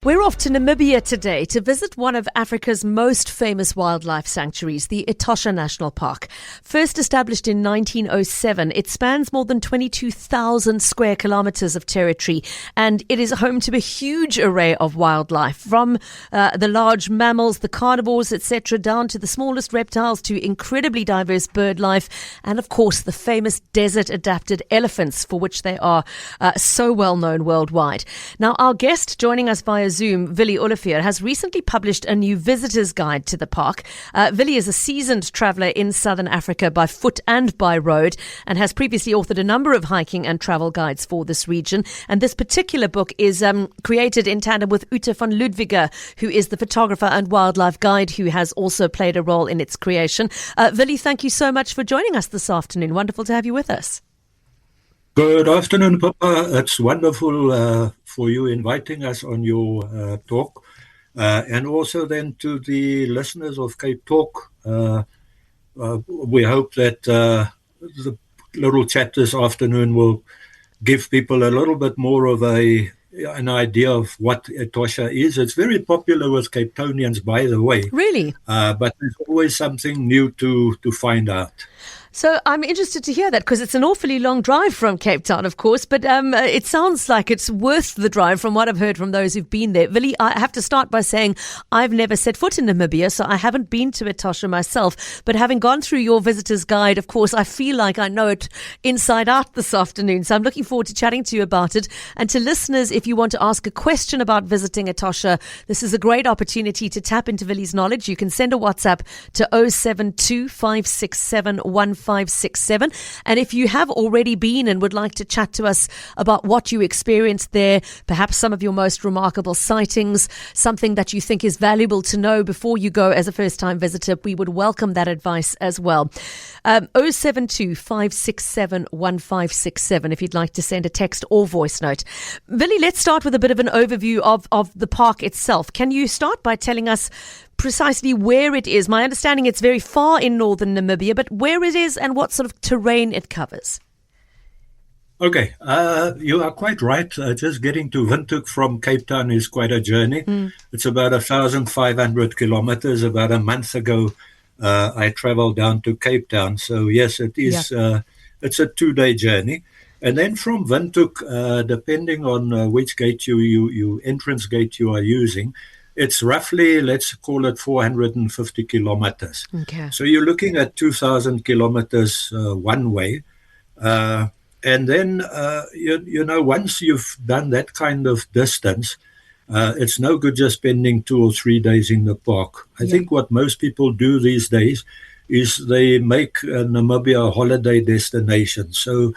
We're off to Namibia today to visit one of Africa's most famous wildlife sanctuaries, the Etosha National Park. First established in 1907, it spans more than 22,000 square kilometers of territory, and it is home to a huge array of wildlife, from the large mammals, the carnivores, etc., down to the smallest reptiles, to incredibly diverse bird life, and of course the famous desert-adapted elephants, for which they are so well known worldwide. Now, our guest joining us via Zoom, Willie Olivier, has recently published a new visitor's guide to the park. Willie is a seasoned traveller in southern Africa by foot and by road, and has previously authored a number of hiking and travel guides for this region. And this particular book is created in tandem with Ute van Ludwiger, who is the photographer and wildlife guide who has also played a role in its creation. Willie, thank you so much for joining us this afternoon. Wonderful to have you with us. Good afternoon, Pippa. It's wonderful for you inviting us on your talk. And also then to the listeners of CapeTalk, we hope that the little chat this afternoon will give people a little bit more of an idea of what Etosha is. It's very popular with Cape Townians, by the way. Really? But there's always something new to find out. So I'm interested to hear that, because it's an awfully long drive from Cape Town, of course, but it sounds like it's worth the drive from what I've heard from those who've been there. Willie, I have to start by saying I've never set foot in Namibia, so I haven't been to Etosha myself, but having gone through your visitor's guide, of course, I feel like I know it inside out this afternoon. So I'm looking forward to chatting to you about it. And to listeners, if you want to ask a question about visiting Etosha, this is a great opportunity to tap into Willie's knowledge. You can send a WhatsApp to 072 567 1567. And if you have already been and would like to chat to us about what you experienced there, perhaps some of your most remarkable sightings, something that you think is valuable to know before you go as a first-time visitor, we would welcome that advice as well. 072 567 1567 if you'd like to send a text or voice note. Willie, let's start with a bit of an overview of the park itself. Can you start by telling us precisely where it is? My understanding it's very far in northern Namibia, but where it is and what sort of terrain it covers. Okay, you are quite right. Just getting to Windhoek from Cape Town is quite a journey. It's about 1,500 kilometers. About a month ago, I traveled down to Cape Town. So yes, it is. It's a 2-day journey. And then from Windhoek, depending on which gate you entrance gate you are using, it's roughly, let's call it 450 kilometers. Okay. So you're looking at 2,000 kilometers one way. And then, once you've done that kind of distance, it's no good just spending 2 or 3 days in the park. I think what most people do these days is they make Namibia a holiday destination. So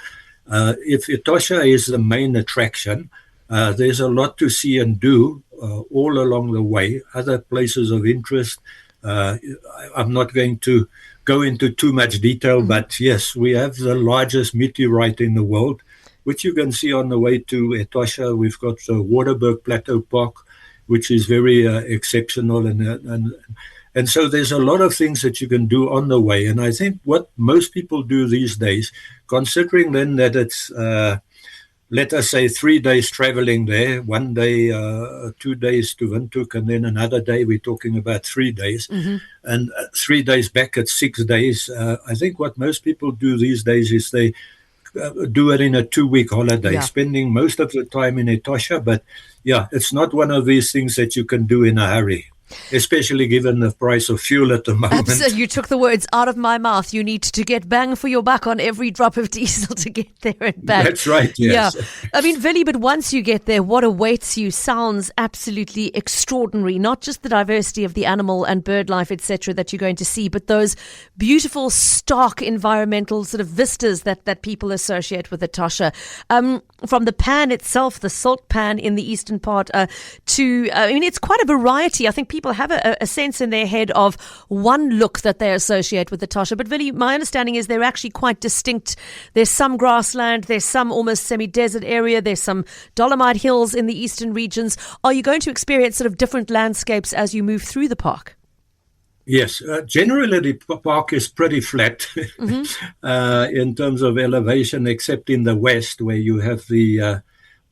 if Etosha is the main attraction, there's a lot to see and do all along the way, other places of interest. I'm not going to go into too much detail, but yes, we have the largest meteorite in the world, which you can see on the way to Etosha. We've got the Waterberg Plateau Park, which is very exceptional. And so there's a lot of things that you can do on the way. And I think what most people do these days, considering then that it's let us say 3 days traveling there, 1 day, 2 days to Windhoek, and then another day, we're talking about 3 days, and 3 days back at 6 days. I think what most people do these days is they do it in a 2-week holiday, spending most of the time in Etosha. But yeah, it's not one of these things that you can do in a hurry, especially given the price of fuel at the moment. Absolutely. You took the words out of my mouth. You need to get bang for your buck on every drop of diesel to get there and back. That's right, yes. Yeah. I mean, Willie, but once you get there, what awaits you sounds absolutely extraordinary. Not just the diversity of the animal and bird life, etc., that you're going to see, but those beautiful, stark environmental sort of vistas that people associate with Etosha. From the pan itself, the salt pan in the eastern part, it's quite a variety. I think people have a sense in their head of one look that they associate with Etosha. But Willie, my understanding is they're actually quite distinct. There's some grassland, there's some almost semi-desert area, there's some Dolomite hills in the eastern regions. Are you going to experience sort of different landscapes as you move through the park? Yes, generally the park is pretty flat in terms of elevation, except in the west where you have the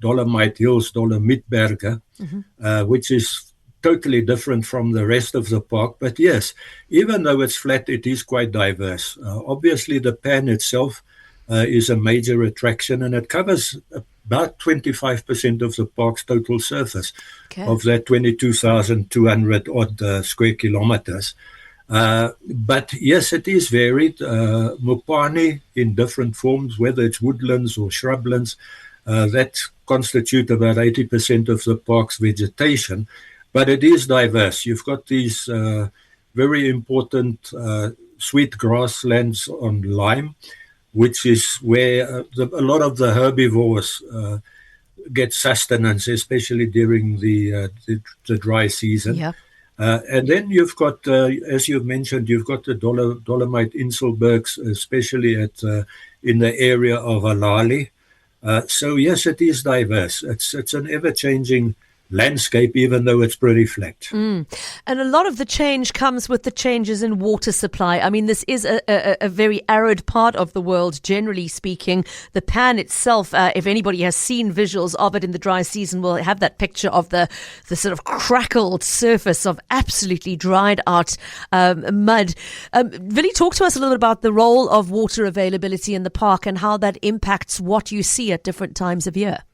Dolomite Hills, Dolomietberge, which is totally different from the rest of the park. But yes, even though it's flat, it is quite diverse. Obviously, the pan itself is a major attraction, and it covers about 25% of the park's total surface of that 22,200 odd square kilometers. But yes, it is varied. Mopani in different forms, whether it's woodlands or shrublands, that constitute about 80% of the park's vegetation. But it is diverse. You've got these very important sweet grasslands on lime, which is where a lot of the herbivores get sustenance, especially during the dry season. Yeah. And then you've got, as you've mentioned, you've got the Dolomite Inselbergs, especially in the area of Alali. So yes, it is diverse. It's an ever-changing landscape, even though it's pretty flat. And a lot of the change comes with the changes in water supply. I mean, this is a very arid part of the world, generally speaking. The pan itself, if anybody has seen visuals of it in the dry season, will have that picture of the sort of crackled surface of absolutely dried out mud. Willie, talk to us a little bit about the role of water availability in the park and how that impacts what you see at different times of year.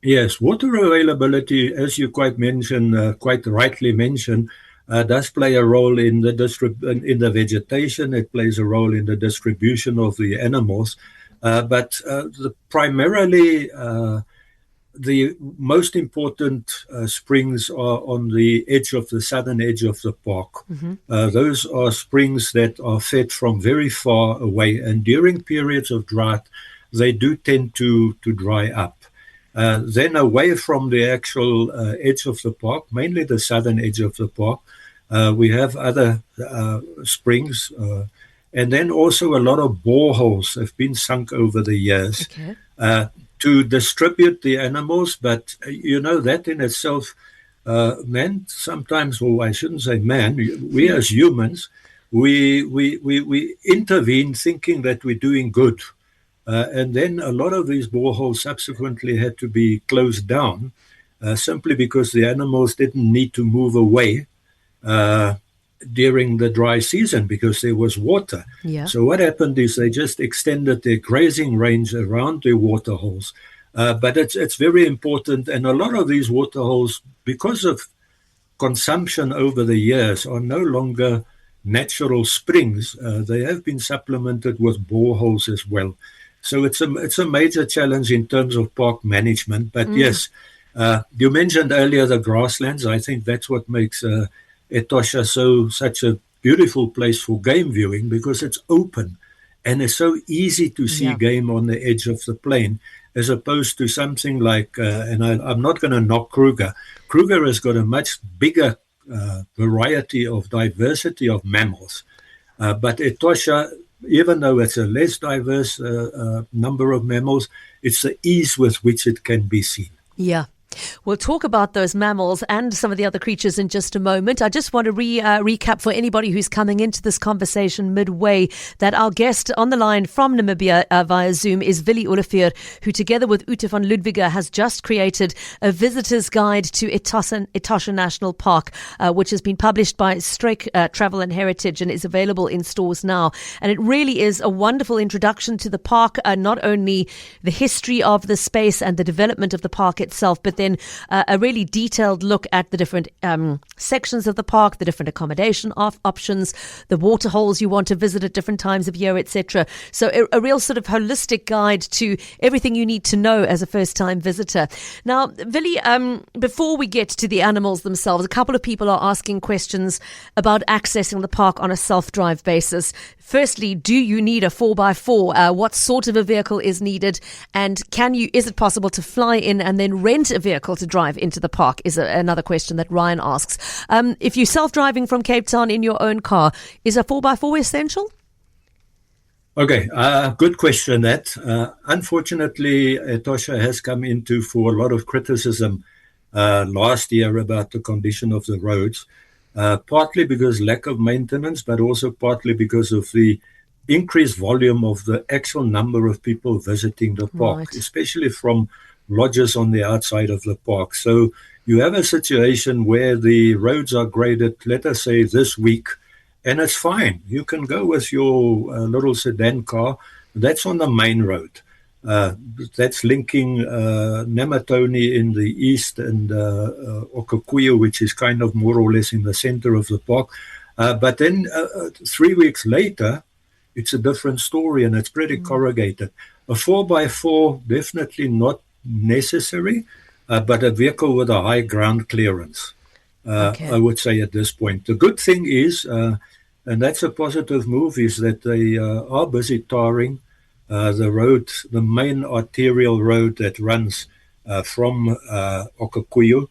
Yes, water availability, as you quite rightly mentioned, does play a role in the vegetation. It plays a role in the distribution of the animals, but primarily the most important springs are on the southern edge of the park. Those are springs that are fed from very far away, and during periods of drought, they do tend to dry up. Then away from the actual edge of the park, mainly the southern edge of the park, we have other springs. And then also a lot of boreholes have been sunk over the years to distribute the animals. But, that in itself, man, sometimes, or I shouldn't say man, we as humans, we intervene thinking that we're doing good. And then a lot of these boreholes subsequently had to be closed down simply because the animals didn't need to move away during the dry season because there was water. Yeah. So what happened is they just extended their grazing range around their waterholes. But it's very important. And a lot of these waterholes, because of consumption over the years, are no longer natural springs. They have been supplemented with boreholes as well. So it's a major challenge in terms of park management. But yes, you mentioned earlier the grasslands. I think that's what makes Etosha such a beautiful place for game viewing, because it's open and it's so easy to see game on the edge of the plain, as opposed to something like, and I'm not going to knock Kruger. Kruger has got a much bigger variety of diversity of mammals. But Etosha, even though it's a less diverse number of mammals, it's the ease with which it can be seen. Yeah. We'll talk about those mammals and some of the other creatures in just a moment. I just want to recap for anybody who's coming into this conversation midway that our guest on the line from Namibia via Zoom is Willie Olivier, who together with Ute van Ludwige has just created a visitor's guide to Etosha National Park, which has been published by Strike Travel and Heritage and is available in stores now. And it really is a wonderful introduction to the park, not only the history of the space and the development of the park itself, but then a really detailed look at the different sections of the park, the different accommodation options, the water holes you want to visit at different times of year, etc. So a real sort of holistic guide to everything you need to know as a first-time visitor. Now, Willie, before we get to the animals themselves, a couple of people are asking questions about accessing the park on a self-drive basis. Firstly, do you need a 4x4? What sort of a vehicle is needed? And is it possible to fly in and then rent a vehicle to drive into the park? Is another question that Ryan asks. If you're self-driving from Cape Town in your own car, is a 4x4 essential? Okay, good question that. Unfortunately, Etosha has come into for a lot of criticism last year about the condition of the roads. Partly because lack of maintenance, but also partly because of the increased volume of the actual number of people visiting the park, especially from lodges on the outside of the park. So you have a situation where the roads are graded, let us say this week, and it's fine. You can go with your little sedan car. That's on the main road. That's linking Namatone in the east and Okakuyu, which is kind of more or less in the center of the park. But then 3 weeks later, it's a different story, and it's pretty corrugated. A 4x4, definitely not necessary, but a vehicle with a high ground clearance, I would say at this point. The good thing is, and that's a positive move, is that they are busy tarring the road, the main arterial road that runs from Okakuyu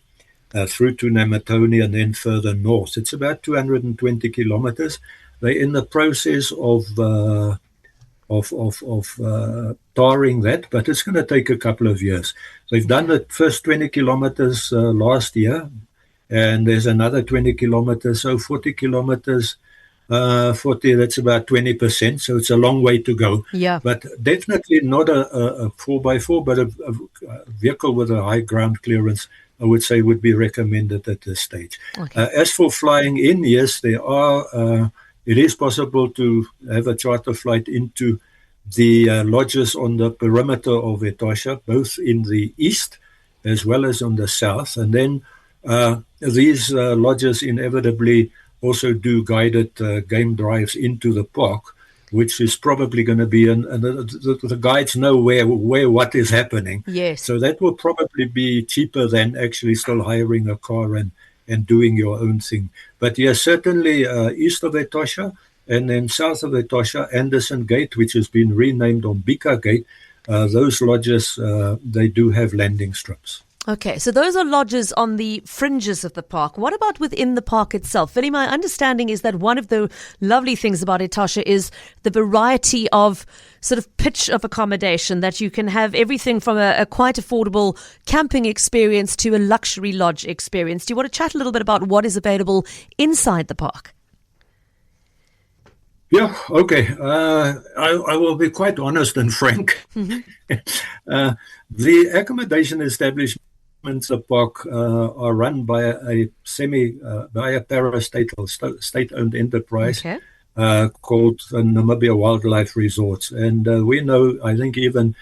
through to Namatone and then further north. It's about 220 kilometers. They're in the process of tarring that, but it's going to take a couple of years. They've done the first 20 kilometers last year, and there's another 20 kilometers, so 40 kilometers. 40, that's about 20%, so it's a long way to go. Yeah. But definitely not a 4x4, but a vehicle with a high ground clearance, I would say, would be recommended at this stage. Okay. As for flying in, yes, there are. It is possible to have a charter flight into the lodges on the perimeter of Etosha, both in the east as well as on the south. And then these lodges inevitably also do guided game drives into the park, which is probably going to be, and the guides know where what is happening. Yes. So that will probably be cheaper than actually still hiring a car and doing your own thing. But yes, certainly east of Etosha and then south of Etosha, Anderson Gate, which has been renamed Ombika Gate, those lodges, they do have landing strips. Okay, so those are lodges on the fringes of the park. What about within the park itself? Vinny, my understanding is that one of the lovely things about Etosha is the variety of sort of pitch of accommodation, that you can have everything from a quite affordable camping experience to a luxury lodge experience. Do you want to chat a little bit about what is available inside the park? Yeah, okay. I will be quite honest and frank. Mm-hmm. The accommodation establishments in the park are run by a parastatal state-owned enterprise called Namibia Wildlife Resorts. And we know, I think even,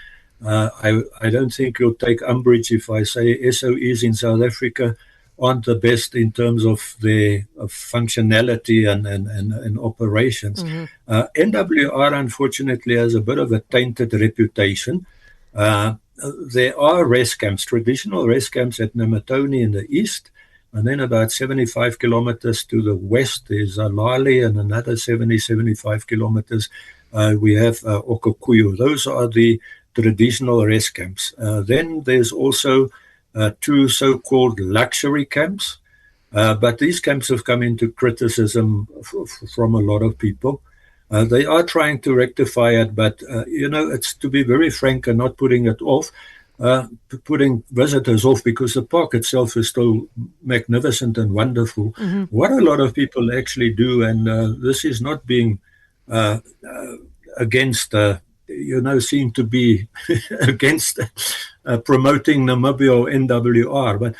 I don't think you'll take umbrage if I say SOEs in South Africa aren't the best in terms of their functionality and operations. Mm-hmm. NWR, unfortunately, has a bit of a tainted reputation. There are rest camps, traditional rest camps at Namatone in the east, and then about 75 kilometers to the west is Alali, and another 75 kilometers we have Okakuyu. Those are the traditional rest camps. Then there's also two so-called luxury camps, but these camps have come into criticism from a lot of people. They are trying to rectify it, but, it's to be very frank and not putting it off, putting visitors off, because the park itself is still magnificent and wonderful. Mm-hmm. What a lot of people actually do, and this is not being against, seem to be against promoting Namibia or NWR, but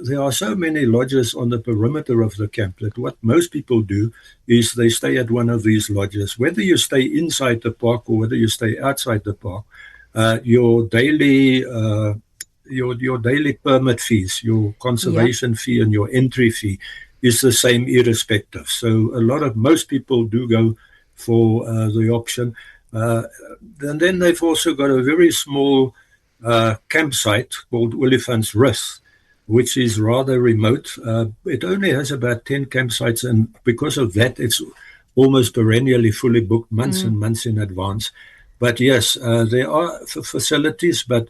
there are so many lodges on the perimeter of the camp that what most people do is they stay at one of these lodges. Whether you stay inside the park or whether you stay outside the park, your daily permit fees, your conservation fee and your entry fee is the same irrespective. So most people do go for the option. And then they've also got a very small campsite called Olifant's Rus, which is rather remote. It only has about 10 campsites, and because of that, it's almost perennially fully booked months and months in advance. But yes, there are facilities, but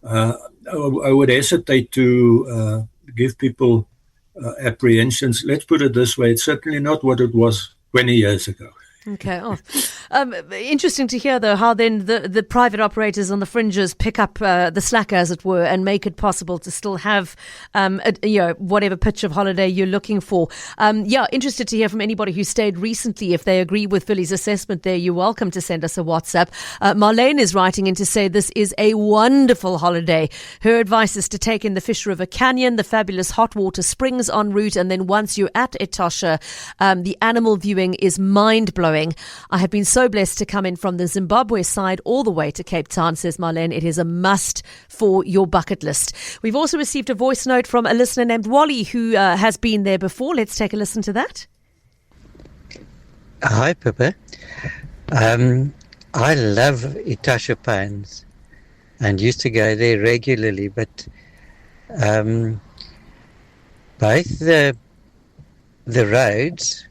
I would hesitate to give people apprehensions. Let's put it this way. It's certainly not what it was 20 years ago. Okay. Oh. Interesting to hear, though, how then the private operators on the fringes pick up the slack, as it were, and make it possible to still have, whatever pitch of holiday you're looking for. Interested to hear from anybody who stayed recently. If they agree with Willie's assessment there, you're welcome to send us a WhatsApp. Marlene is writing in to say this is a wonderful holiday. Her advice is to take in the Fish River Canyon, the fabulous hot water springs en route, and then once you're at Etosha, the animal viewing is mind-blowing. I have been so blessed to come in from the Zimbabwe side all the way to Cape Town, says Marlene. It is a must for your bucket list. We've also received a voice note from a listener named Wally who has been there before. Let's take a listen to that. Hi, Pippa. I love Etosha Pines and used to go there regularly, but both the roads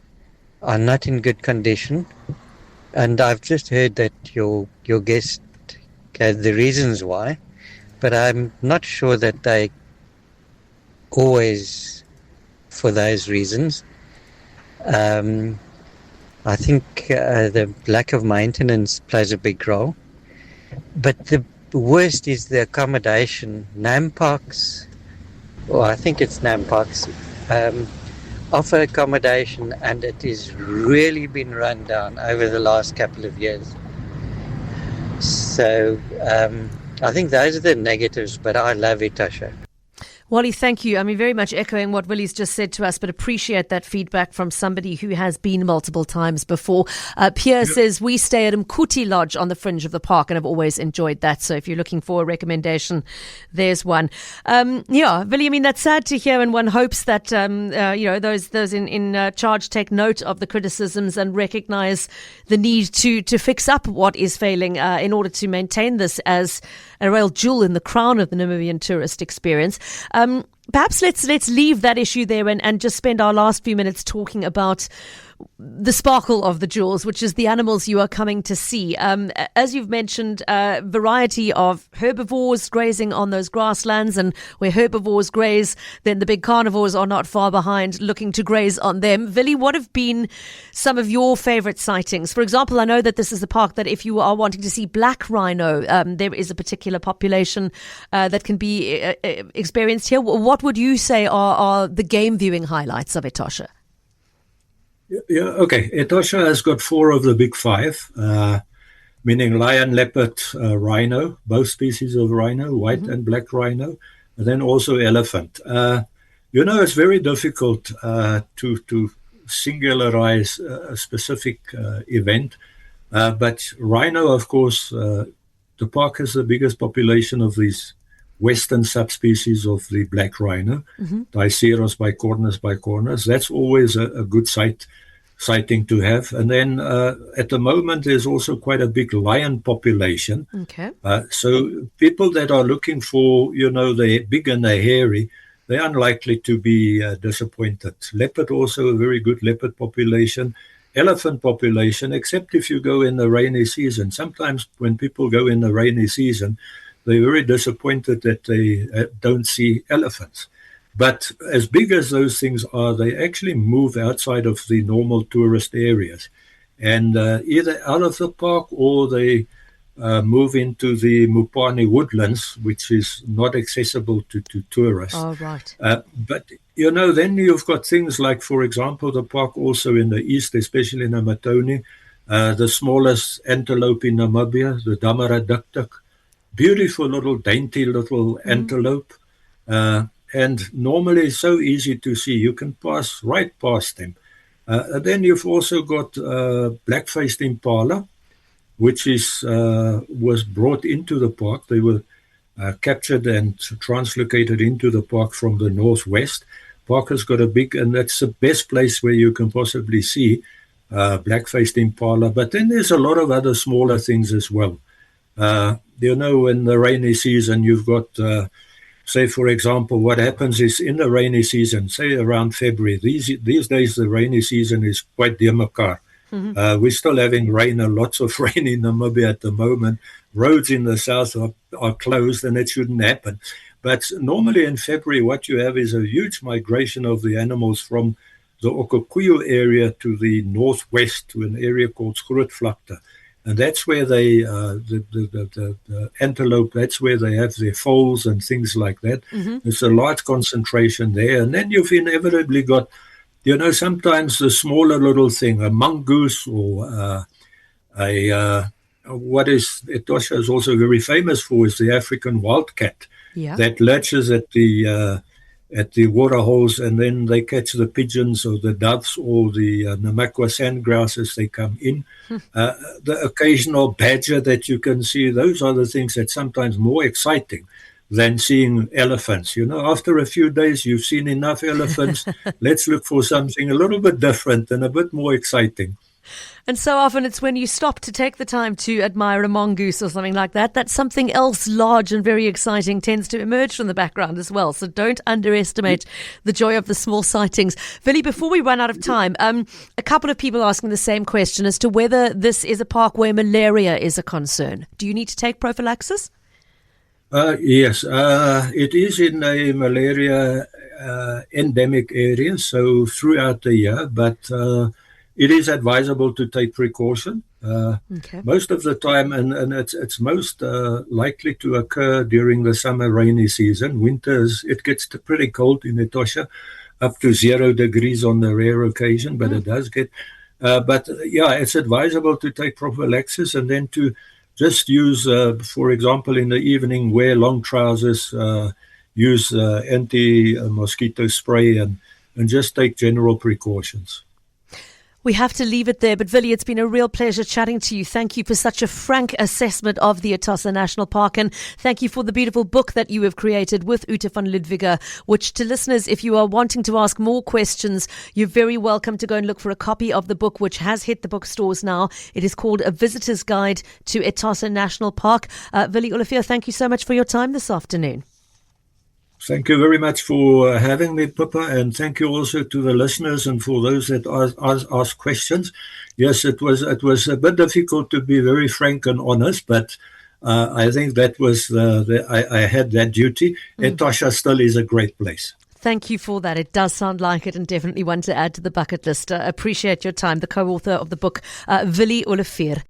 are not in good condition, and I've just heard that your guest gave the reasons why, but I'm not sure that they always for those reasons. I think the lack of maintenance plays a big role, but the worst is the accommodation. Namparks, or I think it's Namparks, offer accommodation, and it has really been run down over the last couple of years. So I think those are the negatives, but I love Etosha. Wally, thank you. I mean, very much echoing what Willie's just said to us, but appreciate that feedback from somebody who has been multiple times before. Pierre says, we stay at Mkuti Lodge on the fringe of the park and have always enjoyed that. So if you're looking for a recommendation, there's one. Willie, I mean, that's sad to hear, and one hopes that, those in charge take note of the criticisms and recognize the need to fix up what is failing in order to maintain this as a real jewel in the crown of the Namibian tourist experience. Perhaps let's leave that issue there and just spend our last few minutes talking about the sparkle of the jewels, which is the animals you are coming to see. As you've mentioned, variety of herbivores grazing on those grasslands, and where herbivores graze, then the big carnivores are not far behind looking to graze on them. Willie, what have been some of your favourite sightings? For example, I know that this is a park that if you are wanting to see black rhino, there is a particular population that can be experienced here. What would you say are the game viewing highlights of Etosha? Yeah, okay. Etosha has got 4 of the big 5, meaning lion, leopard, rhino, both species of rhino, white and black rhino, and then also elephant. It's very difficult to singularize a specific event, but rhino, of course, the park has the biggest population of these western subspecies of the black rhino, Diceros bicornus. That's always a good sighting to have. And then at the moment, there's also quite a big lion population. Okay. So people that are looking for, the big and the hairy, they're unlikely to be disappointed. Leopard, also a very good leopard population. Elephant population, except if you go in the rainy season. Sometimes when people go in the rainy season, they're very disappointed that they don't see elephants. But as big as those things are, they actually move outside of the normal tourist areas. And either out of the park or they move into the Mupani woodlands, which is not accessible to tourists. Oh, right. But, then you've got things like, for example, the park also in the east, especially in Amatoni, the smallest antelope in Namibia, the Damara duktuk. Beautiful little, dainty little antelope. And normally so easy to see. You can pass right past them. And then you've also got black-faced impala, which was brought into the park. They were captured and translocated into the park from the northwest. Park has got and that's the best place where you can possibly see black-faced impala. But then there's a lot of other smaller things as well. In the rainy season, you've got, say, for example, what happens is in the rainy season, say around February, these days the rainy season is quite demakar. We're still having rain, lots of rain in Namibia at the moment. Roads in the south are closed, and it shouldn't happen. But normally in February, what you have is a huge migration of the animals from the Okukuyu area to the northwest to an area called Grootvlakte. And that's where they, the antelope, that's where they have their foals and things like that. There's a large concentration there. And then you've inevitably got, sometimes the smaller little thing, a mongoose or what is Etosha is also very famous for is the African wildcat that lurches at the waterholes, and then they catch the pigeons or the doves or the Namakwa sandgrouse as they come in. The occasional badger that you can see, those are the things that sometimes more exciting than seeing elephants. After a few days, you've seen enough elephants. Let's look for something a little bit different and a bit more exciting. And so often it's when you stop to take the time to admire a mongoose or something like that, that something else large and very exciting tends to emerge from the background as well. So don't underestimate the joy of the small sightings. Willie, before we run out of time, a couple of people asking the same question as to whether this is a park where malaria is a concern. Do you need to take prophylaxis? Yes, it is in a malaria endemic area, so throughout the year, but it is advisable to take precaution. Most of the time, and it's most likely to occur during the summer rainy season. Winters, it gets pretty cold in Etosha, up to 0 degrees on the rare occasion, but it does get. But it's advisable to take prophylaxis and then to just use, for example, in the evening, wear long trousers, use anti-mosquito spray, and just take general precautions. We have to leave it there, but Willie, it's been a real pleasure chatting to you. Thank you for such a frank assessment of the Etosha National Park, and thank you for the beautiful book that you have created with Ute van Ludwiger, which to listeners, if you are wanting to ask more questions, you're very welcome to go and look for a copy of the book, which has hit the bookstores now. It is called A Visitor's Guide to Etosha National Park. Willie Olivier, thank you so much for your time this afternoon. Thank you very much for having me, Pippa, and thank you also to the listeners and for those that ask questions. Yes, it was a bit difficult to be very frank and honest, but I think that was I had that duty. Etosha still is a great place. Thank you for that. It does sound like it, and definitely one to add to the bucket list. Appreciate your time. The co-author of the book, Willie Olivier.